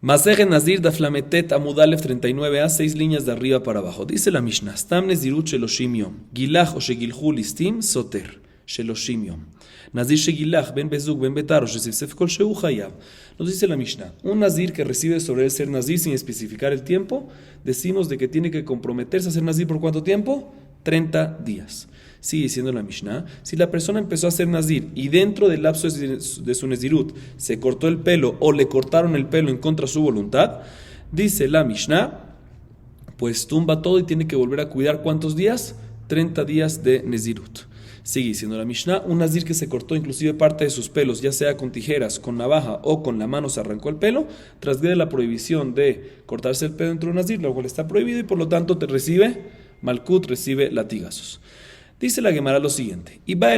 Maseje Nazir da Flametet Amudalef 39a, 6 líneas de arriba para abajo. Dice la Mishnah: Stam Nezirut Sheloshim Yom. Gilach o Shegilhu Listim Soter. Sheloshim Yom. Nazir Shegilach Ben Bezug Ben Betar o Shesifsef Kol Shehu Hayab. Nos dice la Mishnah: un Nazir que recibe sobre él ser Nazir sin especificar el tiempo, decimos de que tiene que comprometerse a ser Nazir por ¿cuánto tiempo? 30 días. Sigue diciendo la Mishnah: si la persona empezó a ser Nazir y dentro del lapso de su Nezirut se cortó el pelo o le cortaron el pelo en contra de su voluntad, dice la Mishnah, pues tumba todo y tiene que volver a cuidar ¿cuántos días? 30 días de Nezirut. Sigue diciendo la Mishnah: un Nazir que se cortó inclusive parte de sus pelos, ya sea con tijeras, con navaja o con la mano se arrancó el pelo, transgrede la prohibición de cortarse el pelo dentro de un Nazir, lo cual está prohibido y por lo tanto te recibe Malkut, recibe latigazos. Dice la Gemara lo siguiente: la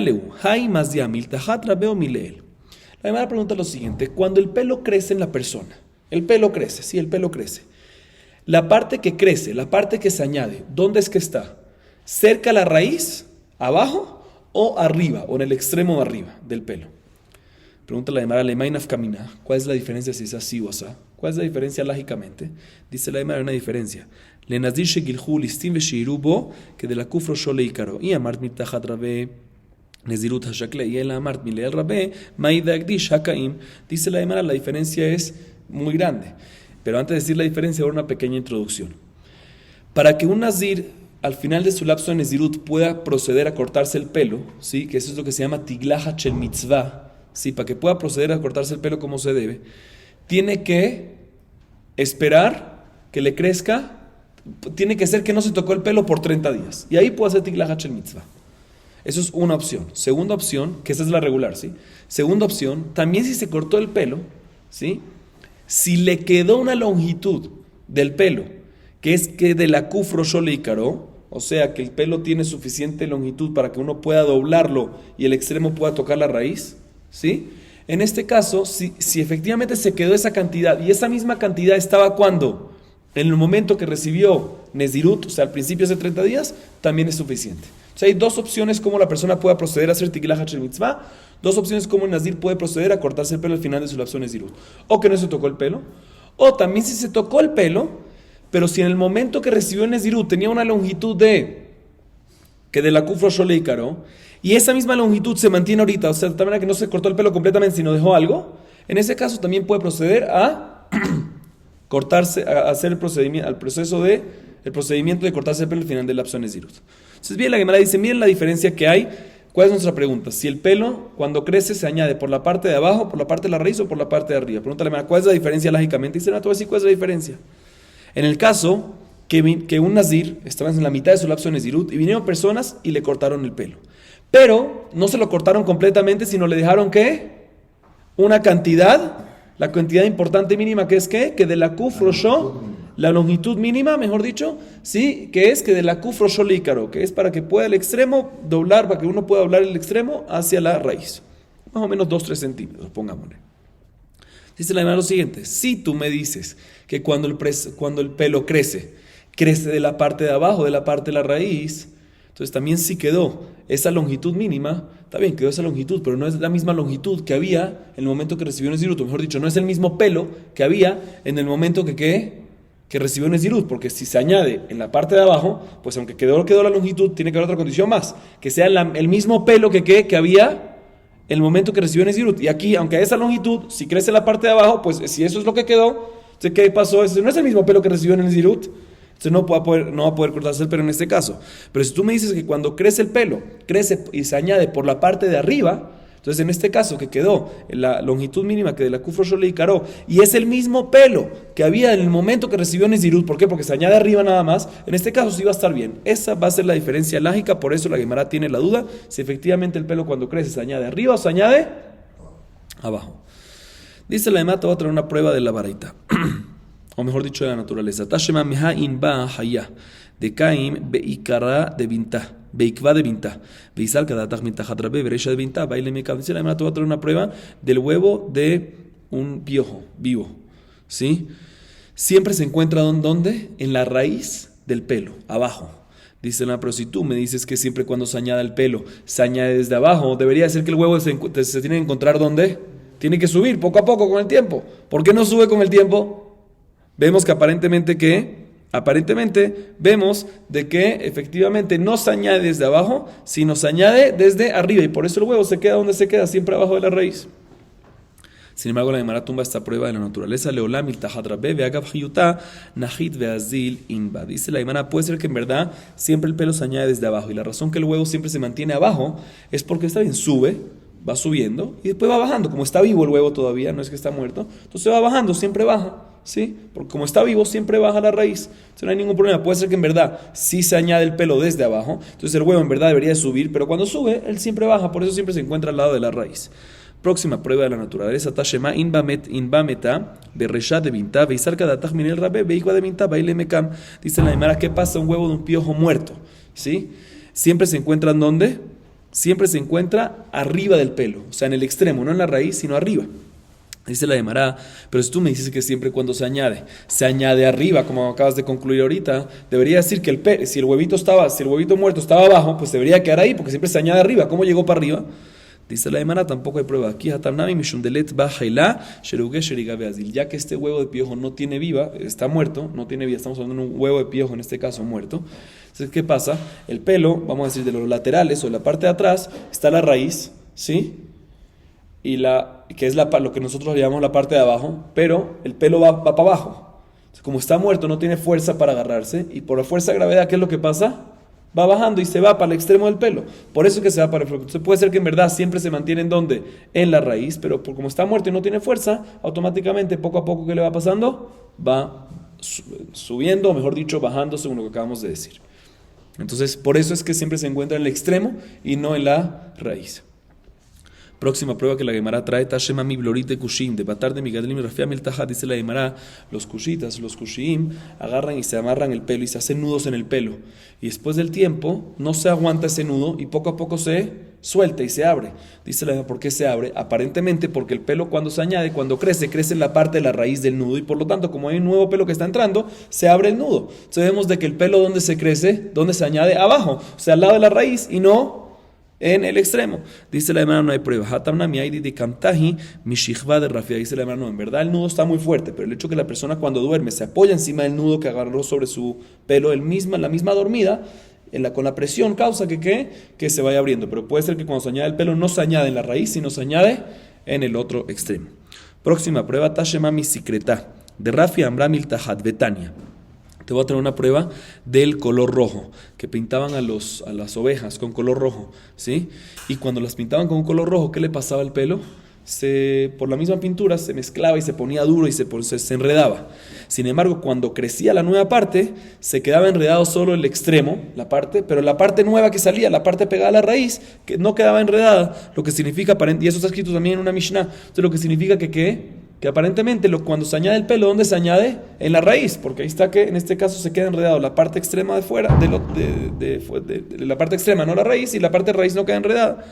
Gemara pregunta lo siguiente: cuando el pelo crece en la persona, el pelo crece, sí, el pelo crece. La parte que crece, la parte que se añade, ¿dónde es que está? ¿Cerca a la raíz, abajo o arriba, o en el extremo de arriba del pelo? Pregunta la Gemara: ¿cuál es la diferencia si es así o así? ¿Cuál es la diferencia lógicamente? Dice la Gemara: una diferencia. Lenazir shegilhu listim veshiru bo que de la kufro shole ikaro y amart mitachat rabe nezirut hashakle y el amart mileel rabe maida agdish hakaim. Dice la Gemara: la diferencia es muy grande, pero antes de decir la diferencia, ahora una pequeña introducción. Para que un nazir al final de su lapso de nezirut pueda proceder a cortarse el pelo, ¿sí? Que eso es lo que se llama tiglaha shel mitzvah, ¿sí? Para que pueda proceder a cortarse el pelo como se debe, tiene que esperar que le crezca. Tiene que ser que no se tocó el pelo por 30 días. Y ahí puede hacer Tiglah Hachel Mitzvah. Eso es una opción. Segunda opción, que esa es la regular, ¿sí? Segunda opción, también si se cortó el pelo, ¿sí? Si le quedó una longitud del pelo, que es que de la kufro shole ikaro, o sea, que el pelo tiene suficiente longitud para que uno pueda doblarlo y el extremo pueda tocar la raíz, ¿sí? En este caso, si efectivamente se quedó esa cantidad, y esa misma cantidad estaba ¿cuándo? En el momento que recibió Nezirut, o sea, al principio hace 30 días, también es suficiente. O sea, hay dos opciones cómo la persona puede proceder a hacer Tiglah Hachel Mitzvah, dos opciones cómo el Nazir puede proceder a cortarse el pelo al final de su lapso de Nezirut. O que no se tocó el pelo, o también si se tocó el pelo, pero si en el momento que recibió Nezirut tenía una longitud que de la Kufro Shole Ikaro, y esa misma longitud se mantiene ahorita, o sea, de tal manera que no se cortó el pelo completamente, sino dejó algo, en ese caso también puede proceder a cortarse, a hacer el procedimiento de cortarse el pelo al final del lapso de Nezirut. Entonces, bien, la Gemara dice: miren la diferencia que hay. ¿Cuál es nuestra pregunta? Si el pelo, cuando crece, se añade por la parte de abajo, por la parte de la raíz o por la parte de arriba. Pregunta la Gemara: ¿cuál es la diferencia lógicamente? Dice: no, te voy a decir cuál es la diferencia. En el caso que un Nazir estaba en la mitad de su lapso de Nezirut y vinieron personas y le cortaron el pelo. Pero no se lo cortaron completamente, sino le dejaron ¿qué? Una cantidad. La cantidad importante mínima que es ¿qué? Que de la kufro sho, la longitud mínima, mejor dicho, sí, que es que de la kufro sho lícaro, que es para que pueda el extremo doblar, para que uno pueda doblar el extremo hacia la raíz. Más o menos 2-3 centímetros, pongámosle. Dice la Gemara lo siguiente: si tú me dices que cuando el pelo crece de la parte de abajo, de la parte de la raíz, entonces también si quedó esa longitud mínima, está bien, quedó esa longitud, pero no es la misma longitud que había en el momento que recibió Nezirut, o mejor dicho, no es el mismo pelo que había en el momento que recibió Nezirut, porque si se añade en la parte de abajo, pues aunque quedó la longitud, tiene que haber otra condición más, que sea el mismo pelo que había en el momento que recibió Nezirut. Y aquí, aunque esa longitud, si crece en la parte de abajo, pues si eso es lo que quedó, entonces ¿qué pasó? Ese no es el mismo pelo que recibió en Nezirut. Entonces no va a poder cortarse el pelo en este caso. Pero si tú me dices que cuando crece el pelo, crece y se añade por la parte de arriba, entonces en este caso que quedó la longitud mínima que de la Kufro Shole Ikaro, y es el mismo pelo que había en el momento que recibió Nezirut, ¿por qué? Porque se añade arriba nada más, en este caso sí va a estar bien. Esa va a ser la diferencia lógica, por eso la Gemara tiene la duda si efectivamente el pelo cuando crece se añade arriba o se añade abajo. Dice la Gemara: te voy a traer una prueba de la baraita. O mejor dicho, de la naturaleza. Tashema meha in ba haya de kaim beikara de vinta, beikva de vinta, beisal cada tajmita hatrabe beresha de vinta, baile me cabeza. La Gemara te va a traer una prueba del huevo de un piojo vivo, ¿sí? Siempre se encuentra ¿dónde? En la raíz del pelo, abajo. Dice la, pero si tú me dices que siempre cuando se añade el pelo se añade desde abajo, debería ser que el huevo se tiene que encontrar ¿dónde? Tiene que subir poco a poco con el tiempo. ¿Por qué no sube con el tiempo? Vemos que aparentemente vemos de que efectivamente no se añade desde abajo, sino se añade desde arriba, y por eso el huevo se queda donde se queda, siempre abajo de la raíz. Sin embargo, la Gemara tumba esta prueba de la naturaleza. Leolam iltajat rabbe ve'agav chiyuta najit ve'azil inba. Dice la Gemara, puede ser que en verdad siempre el pelo se añade desde abajo, y la razón que el huevo siempre se mantiene abajo es porque está bien, sube, va subiendo y después va bajando. Como está vivo el huevo todavía, no es que está muerto, entonces va bajando, siempre baja, ¿sí? Porque como está vivo, siempre baja la raíz. Entonces no hay ningún problema. Puede ser que en verdad sí se añade el pelo desde abajo, entonces el huevo en verdad debería de subir, pero cuando sube, él siempre baja, por eso siempre se encuentra al lado de la raíz. Próxima prueba de la naturaleza. Tashema inbameta berresha de vinta veisarka datach minel rabbe veikwa de vinta baile mekam. Dice la Gemara, ¿qué pasa un huevo de un piojo muerto? ¿Sí? Siempre se encuentra ¿en dónde? Siempre se encuentra arriba del pelo, o sea, en el extremo, no en la raíz, sino arriba. Dice la Gemara, pero si tú me dices que siempre cuando se añade arriba, como acabas de concluir ahorita, debería decir que si el huevito muerto estaba abajo, pues debería quedar ahí, porque siempre se añade arriba. ¿Cómo llegó para arriba? Dice la Gemara, tampoco hay prueba. Aquí, ya que este huevo de piojo no tiene vida, está muerto, no tiene vida, estamos hablando de un huevo de piojo, en este caso muerto. Entonces, ¿qué pasa? El pelo, vamos a decir, de los laterales o de la parte de atrás, está la raíz, ¿sí? Y que es lo que nosotros llamamos la parte de abajo, pero el pelo va para abajo. Entonces, como está muerto, no tiene fuerza para agarrarse, y por la fuerza de gravedad, ¿qué es lo que pasa? Va bajando y se va para el extremo del pelo. Por eso es que se va para el pelo. Entonces puede ser que en verdad siempre se mantiene ¿en dónde? En la raíz, pero como está muerto y no tiene fuerza, automáticamente, poco a poco, ¿qué le va pasando? Va subiendo, o mejor dicho, bajando, según lo que acabamos de decir. Entonces, por eso es que siempre se encuentra en el extremo y no en la raíz. Próxima prueba que la Gemara trae, Tashema mi blorite kushim, de batar de migadlim y rafiam el tajat, dice la Gemara, los kushitas, los kushim, agarran y se amarran el pelo y se hacen nudos en el pelo. Y después del tiempo, no se aguanta ese nudo y poco a poco se suelta y se abre. Dice la Gemara, ¿por qué se abre? Aparentemente porque el pelo cuando se añade, cuando crece en la parte de la raíz del nudo, y por lo tanto, como hay un nuevo pelo que está entrando, se abre el nudo. Entonces vemos de que el pelo donde se crece, donde se añade abajo, o sea, al lado de la raíz y no en el extremo. Dice la Gemara, no hay prueba. Dice la Gemara, no, en verdad el nudo está muy fuerte, pero el hecho que la persona cuando duerme se apoya encima del nudo que agarró sobre su pelo, la misma dormida, con la presión causa que se vaya abriendo. Pero puede ser que cuando se añade el pelo no se añade en la raíz, sino se añade en el otro extremo. Próxima prueba, Tashema mi secreta, de Rafi Amram Iltahat Betania. Te voy a traer una prueba del color rojo, que pintaban a las ovejas con color rojo, ¿sí? Y cuando las pintaban con un color rojo, ¿qué le pasaba al pelo? Por la misma pintura se mezclaba y se ponía duro y se enredaba. Sin embargo, cuando crecía la nueva parte, se quedaba enredado solo el extremo, pero la parte nueva que salía, la parte pegada a la raíz, que no quedaba enredada, lo que significa, y eso está escrito también en una Mishnah, entonces lo que significa que aparentemente cuando se añade el pelo, ¿dónde se añade? En la raíz, porque ahí está que en este caso se queda enredado la parte extrema de fuera, de la parte extrema, no la raíz, y la parte de raíz no queda enredada.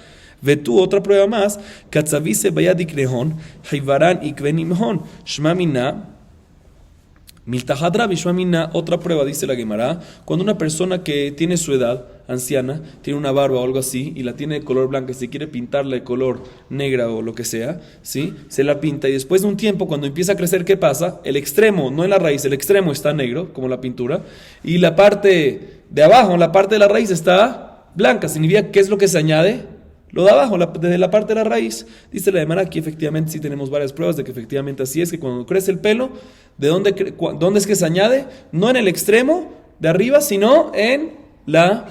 Ve tú otra prueba más, Katzavise Bayadik Rehon, Haivaran Ikvenimhon, Shmamina, Miltahadra Bishmamina, otra prueba, dice la Gemara, cuando una persona que tiene su edad, anciana, tiene una barba o algo así, y la tiene de color blanca, y se quiere pintarla de color negra o lo que sea, ¿sí? Se la pinta, y después de un tiempo, cuando empieza a crecer, ¿qué pasa? El extremo, no en la raíz, el extremo está negro, como la pintura, y la parte de abajo, la parte de la raíz está blanca. Significa, ¿qué es lo que se añade? Lo de abajo, desde la parte de la raíz. Dice la Gemara, aquí efectivamente sí tenemos varias pruebas de que efectivamente así es, que cuando crece el pelo, ¿de dónde es que se añade? No en el extremo de arriba, sino en la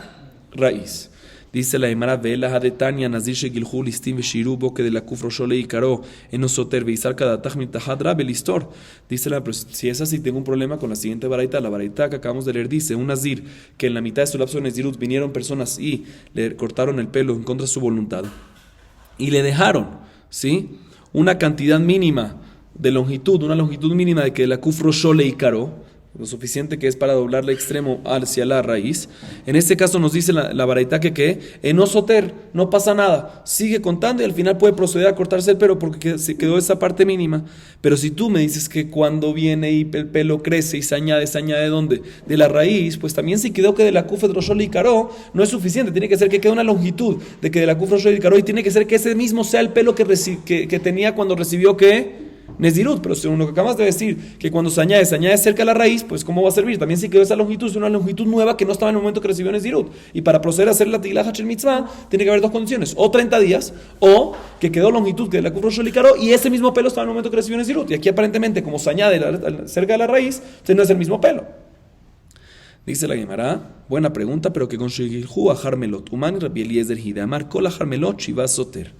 raíz. Dice la Gemara, Ve'ela hadetania nazir shegilhu listim veshiru boke de la kufro shole y caro enosoter veisar cada tajmin tahadra belistor. Dice la, pero si es así, tengo un problema con la siguiente baraita. La baraita que acabamos de leer dice, un nazir que en la mitad de su lapso de nazirut vinieron personas y le cortaron el pelo en contra de su voluntad y le dejaron, ¿sí?, una cantidad mínima de longitud, una longitud mínima de que de la kufro shole y caro, lo suficiente que es para doblar el extremo hacia la raíz. En este caso nos dice la baraita que en osoter no pasa nada, sigue contando y al final puede proceder a cortarse el pelo porque se quedó esa parte mínima. Pero si tú me dices que cuando viene y el pelo crece y se añade ¿de dónde? De la raíz, pues también si quedó que de la kufet roshol y caro no es suficiente, tiene que ser que quede una longitud de que de la kufet roshol y caro, y tiene que ser que ese mismo sea el pelo que tenía cuando recibió Nezirut, pero según lo que acabas de decir, que cuando se añade cerca de la raíz, pues ¿cómo va a servir? También si quedó esa longitud, es una longitud nueva que no estaba en el momento que recibió Nezirut. Y para proceder a hacer la Tiglah Hachel Mitzvah, tiene que haber dos condiciones, o 30 días, o que quedó longitud que de la Kufro Sholikaro, y ese mismo pelo estaba en el momento que recibió Nezirut. Y aquí aparentemente, como se añade cerca de la raíz, entonces no es el mismo pelo. Dice la Gemara, buena pregunta, pero que con Shegilhu a Harmelot, Uman Rabbi Eliezer Hidamar, Kol Harmelot Shiva Soter.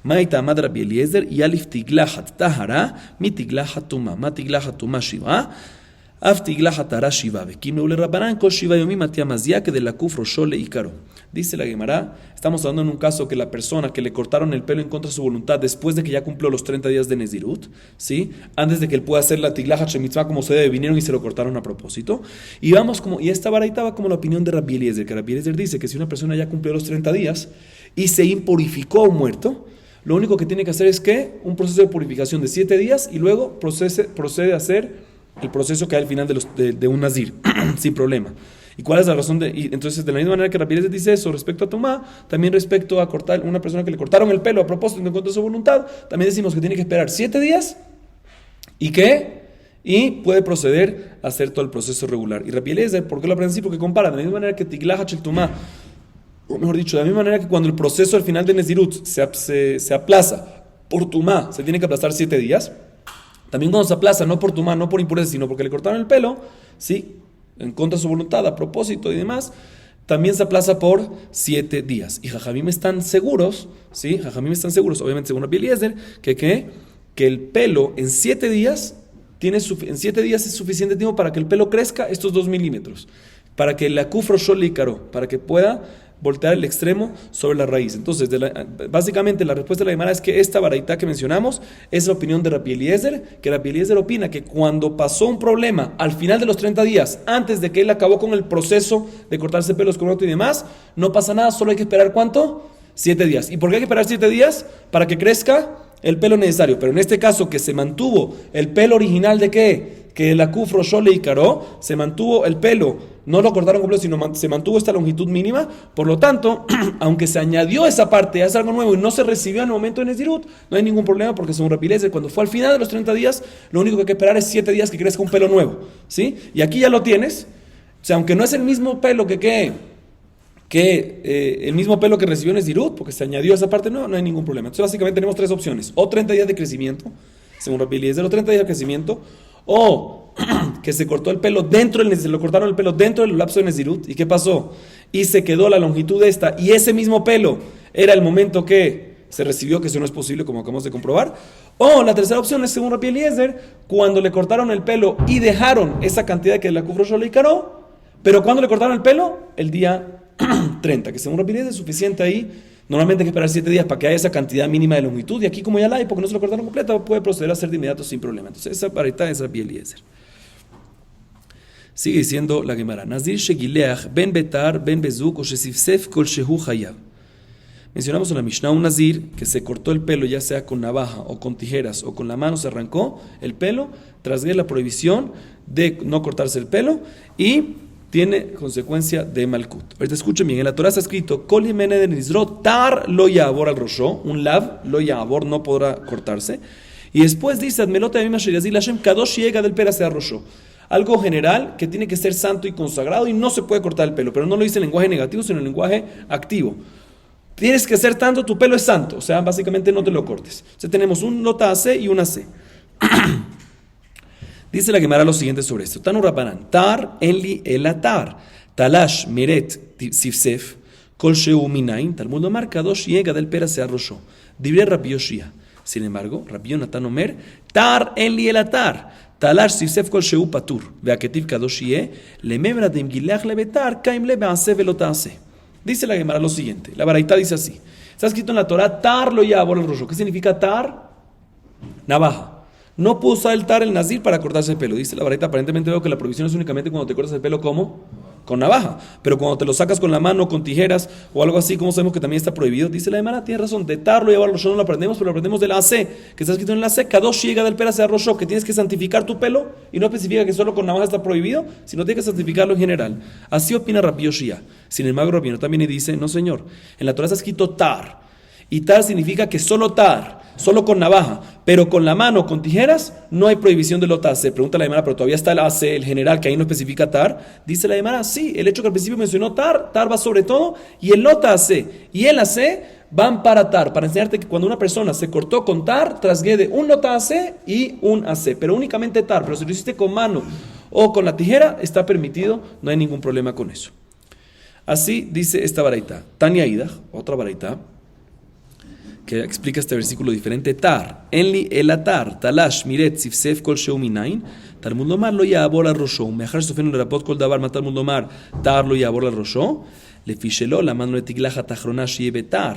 Maita Amad Rabbi Eliezer, Yalif Tiglahat Tahara, Mi Tiglahat Tuma, Ma Tiglahat Tuma Shiva, Af Tiglahat Tara Shiva, Bekim Neule Rabbanan, Kol Shiva Yomi Matiamazia, que de la Kufro Shole Ikaro. Dice la Gemara, estamos hablando en un caso que la persona que le cortaron el pelo en contra de su voluntad después de que ya cumplió los 30 días de Nezirut, ¿sí? Antes de que él pueda hacer la Tiglah Hachel Mitzvah como se debe, vinieron y se lo cortaron a propósito. Y esta baraita va como la opinión de Rabbi Eliezer, que Rabbi Eliezer dice que si una persona ya cumplió los 30 días y se impurificó a un muerto, lo único que tiene que hacer es que un proceso de purificación de 7 días y luego procede a hacer el proceso que hay al final de un nazir, sin problema. ¿Y cuál es la razón? Entonces, de la misma manera que Rabbi Eliezer dice eso respecto a Tumá, también respecto a cortar una persona que le cortaron el pelo a propósito en contra de su voluntad, también decimos que tiene que esperar 7 días y puede proceder a hacer todo el proceso regular. Y Rabbi Eliezer, ¿por qué lo aprende así? Porque compara de la misma manera que Tiglah Hachel Tumá, o mejor dicho, de la misma manera que cuando el proceso al final de Nezirut se aplaza por Tumá, se tiene que aplazar 7 días. También cuando se aplaza, no por Tumá, no por impureza, sino porque le cortaron el pelo, ¿sí?, en contra de su voluntad, a propósito y demás, también se aplaza por 7 días. Y Jajamim están seguros, ¿sí? Obviamente según Rabbi Eliezer, que el pelo en 7 días, en 7 días es suficiente tiempo para que el pelo crezca estos 2 milímetros, para que la Kufro Shol Ikaro, para que pueda voltear el extremo sobre la raíz. Entonces, básicamente la respuesta de la Gemara es que esta baraita que mencionamos es la opinión de Rabbi Eliezer, que Rabbi Eliezer opina que cuando pasó un problema al final de los 30 días, antes de que él acabó con el proceso de cortarse pelos con otro y demás, no pasa nada, solo hay que esperar ¿cuánto? 7 días. ¿Y por qué hay que esperar 7 días? Para que crezca el pelo necesario. Pero en este caso que se mantuvo el pelo original de ¿qué? Que la Kufro Shole Ikaro, se mantuvo el pelo, no lo cortaron completo, sino se mantuvo esta longitud mínima. Por lo tanto, aunque se añadió esa parte, ya es algo nuevo y no se recibió en el momento de Nezirut, no hay ningún problema, porque según Rabbi Eliezer, cuando fue al final de los 30 días, lo único que hay que esperar es 7 días que crezca un pelo nuevo, ¿sí? Y aquí ya lo tienes, o sea, aunque no es el mismo pelo el mismo pelo que recibió Nezirut, porque se añadió esa parte, no hay ningún problema. Entonces básicamente tenemos 3 opciones: o 30 días de crecimiento, según Rabbi Eliezer, o 30 días de crecimiento, o que se cortó el pelo se lo cortaron el pelo dentro del lapso de Nezirut. ¿Y qué pasó? Y se quedó la longitud de esta, y ese mismo pelo era el momento que se recibió, que eso no es posible, como acabamos de comprobar. O la tercera opción es, según Rabbi Eliezer, cuando le cortaron el pelo y dejaron esa cantidad que la Kufro Shole Ikaro, pero cuando le cortaron el pelo, el día 30, que según Rabbi Eliezer es suficiente ahí. Normalmente hay que esperar 7 días para que haya esa cantidad mínima de longitud, y aquí como ya la hay, porque no se lo cortaron completa, puede proceder a hacer de inmediato sin problema. Entonces esa baraita es Rabbi Eliezer. Sigue diciendo la Gemara: Nazir shegileach ben betar ben bezuk o shesifsef kol shehu chayav. Mencionamos en la Mishnah un nazir que se cortó el pelo, ya sea con navaja o con tijeras o con la mano, se arrancó el pelo, trasgrede la prohibición de no cortarse el pelo y tiene consecuencia de malkut. Ahorita escuchen bien, en la Torah está escrito: Kol yemene de nizrot tar lo ya'avor al rosho, un lav lo ya'avor, no podrá cortarse. Y después dice: Admelot yamim asher yazil Hashem kadosh yega del pera sea rosho. Algo general que tiene que ser santo y consagrado y no se puede cortar el pelo, pero no lo dice en lenguaje negativo, sino en lenguaje activo. Tienes que ser tanto, tu pelo es santo, o sea, básicamente no te lo cortes. O sea, tenemos un lota C y una C. Dice la Gemara lo siguiente sobre esto: Tanu Rabbanan, tar enli elatar, talash meret sifsef, kol sheu minain, Talmud Omar, kadosh yega del pera sea rosho. Dibre Rabbi Yoshia. Sin embargo, Rabbi Yonatan Omer, tar enli elatar, talash sifsef kol sheu patur, veaketiv kadosh ye, lememra de imgilach lebetar, kaim le bease velotase. Dice la Gemara lo siguiente, la baraita dice así: está escrito en la Torah, tar lo ya'avor al rosho. ¿Qué significa tar? Navaja. No pudo usar el tar el nazir para cortarse el pelo. Dice la baraita, aparentemente veo que la prohibición es únicamente cuando te cortas el pelo, ¿cómo? Con navaja. Pero cuando te lo sacas con la mano, con tijeras o algo así, ¿cómo sabemos que también está prohibido? Dice la Gemara, tiene razón, de tar lo ya'avor al rosho no lo aprendemos, pero lo aprendemos de la AC, que está escrito en la AC, kadosh yega del pera sea rosho, que tienes que santificar tu pelo, y no especifica que solo con navaja está prohibido, sino tienes que santificarlo en general. Así opina Rabbi Yoshia. Sin embargo, Rabbi Yonatan también dice: no señor, en la Torah está escrito tar. Y tar significa que solo tar, solo con navaja, pero con la mano, con tijeras, no hay prohibición de lota AC. Pregunta la Gemara, pero todavía está el AC, el general, que ahí no especifica tar. Dice la Gemara, sí, el hecho que al principio mencionó tar va sobre todo, y el lota AC y el AC van para tar, para enseñarte que cuando una persona se cortó con tar, trasgrede un lota AC y un AC, pero únicamente tar. Pero si lo hiciste con mano o con la tijera, está permitido, no hay ningún problema con eso. Así dice esta baraita. Tania Idach, otra baraita, que explica este versículo diferente. Tar, enli el atar, talash, miret, sifsef, kol sheu minain, talmud lomar lo yabor al rosho, mechar sofenu lerapot kol davar, matalmud lomar, tar lo yabor al rosho, לפי la mano לתגלחת האחרונה שיהיה בתר,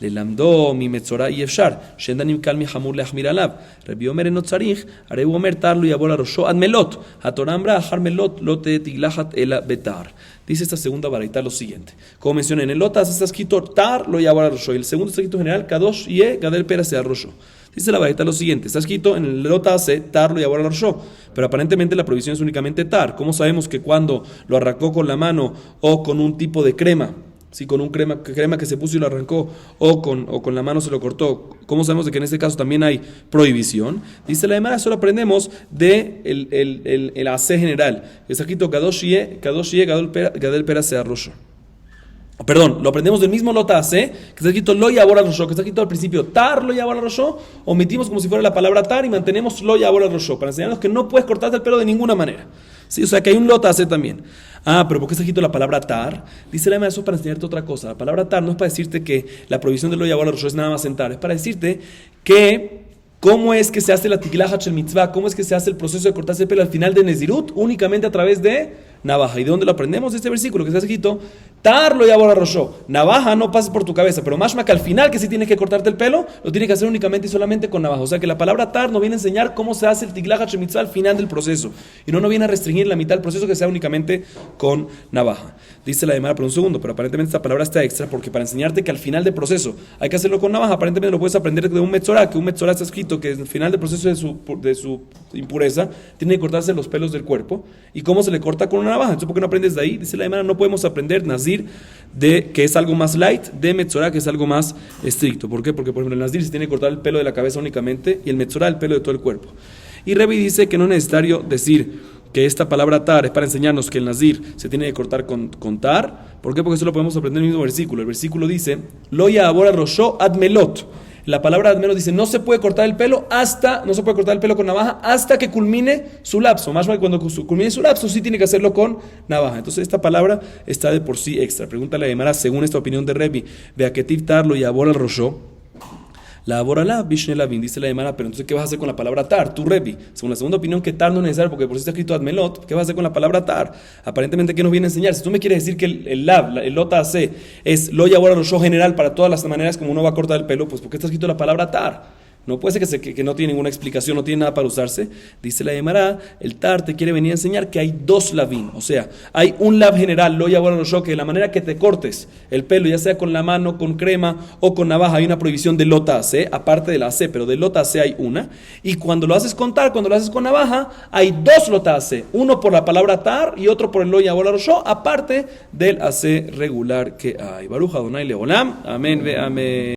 ללמדו ממצורע אי אפשר, שאין דנים קל מחמור להחמיר עליו. רבי אומר אינו צריך, הרי הוא אומר תר לא יבוא לראשו עד מלות. התורה אמרה, אחר מלות לא תהיה תגלחת אלא בתר. Dice esta segunda baraita lo siguiente. Como mencioné, en el lotas está escrito tar lo yabor al rosho, y el segundo está escrito general kadosh ye gadel pera sea rosho. Dice la baraita lo siguiente, está escrito en el lotas tar lo yabor al rosho, pero aparentemente la prohibición es únicamente tar. ¿Cómo sabemos que cuando lo arrancó con la mano o con un tipo de crema, si con un crema que se puso y lo arrancó, o con la mano se lo cortó? ¿Cómo sabemos de que en este caso también hay prohibición? Dice la Gemara, solo aprendemos de el AC general. Está escrito Kadosh Ye Gadel Pera Sea Rosho. Perdón, lo aprendemos del mismo lota AC, que está escrito Lo Yabor al Rosho, que está escrito al principio Tar Lo Yabor al Rosho. Omitimos como si fuera la palabra Tar y mantenemos Lo Yabor al Rosho, para enseñarnos que no puedes cortarte el pelo de ninguna manera. Sí, o sea que hay un lota AC también. Pero ¿por qué está escrito la palabra tar? Dice la Gemara, eso es para enseñarte otra cosa. La palabra tar no es para decirte que la prohibición de lo yabor al rosho es nada más sentar. Es para decirte que cómo es que se hace la tiklahat shel mitzvah, cómo es que se hace el proceso de cortarse el pelo al final de Nezirut, únicamente a través de navaja. ¿Y de dónde lo aprendemos? De este versículo que está escrito tar lo yabor al rosho. Navaja no pasa por tu cabeza, pero mashma que al final que sí tienes que cortarte el pelo, lo tienes que hacer únicamente y solamente con navaja. O sea que la palabra tar nos viene a enseñar cómo se hace el tiklahat shel mitzvah al final del proceso. Y no nos viene a restringir la mitad del proceso que sea únicamente con navaja. Dice la Gemara por un segundo, pero aparentemente esta palabra está extra porque para enseñarte que al final del proceso hay que hacerlo con navaja, aparentemente lo puedes aprender de un metzorá, que un metzorá está escrito que al final del proceso de su impureza tiene que cortarse los pelos del cuerpo. ¿Y cómo se le corta? Con una navaja. Entonces, ¿por qué no aprendes de ahí? Dice la Gemara, no podemos aprender nazir de que es algo más light, de metzorá que es algo más estricto. ¿Por qué? Porque por ejemplo el nazir se tiene que cortar el pelo de la cabeza únicamente y el metzorá el pelo de todo el cuerpo. Y Rebi dice que no es necesario decir que esta palabra tar es para enseñarnos que el nazir se tiene que cortar con tar. ¿Por qué? Porque eso lo podemos aprender en el mismo versículo. El versículo dice, lo yabor al rosho ad melot. La palabra ad melot dice, no se puede cortar el pelo con navaja hasta que culmine su lapso. Más mal cuando culmine su lapso sí tiene que hacerlo con navaja. Entonces esta palabra está de por sí extra. Pregúntale a Gemara, según esta opinión de Rebi, vea que tar lo yabor al rosho. La aborala bishne lavin, dice la Gemara, pero entonces ¿qué vas a hacer con la palabra tar? Tu Rebi, según la segunda opinión, que tar no es necesario porque por si está escrito admelot, ¿qué vas a hacer con la palabra tar? Aparentemente, ¿qué nos viene a enseñar? Si tú me quieres decir que el lota AC es lo yabor al rosho general para todas las maneras como uno va a cortar el pelo, pues ¿por qué está escrito la palabra tar? No puede ser que no tiene ninguna explicación, no tiene nada para usarse. Dice la Gemara, el tar te quiere venir a enseñar que hay dos lavin. O sea, hay un lav general, lo yabor al rosho, que de la manera que te cortes el pelo, ya sea con la mano, con crema o con navaja, hay una prohibición de lota AC, aparte de la AC, pero de lota AC hay una. Y cuando lo haces con tar, cuando lo haces con navaja, hay dos lota AC. Uno por la palabra tar y otro por el lo yabor al rosho, aparte del AC regular que hay. Baruch Adonai Leolam. Amén ve amén.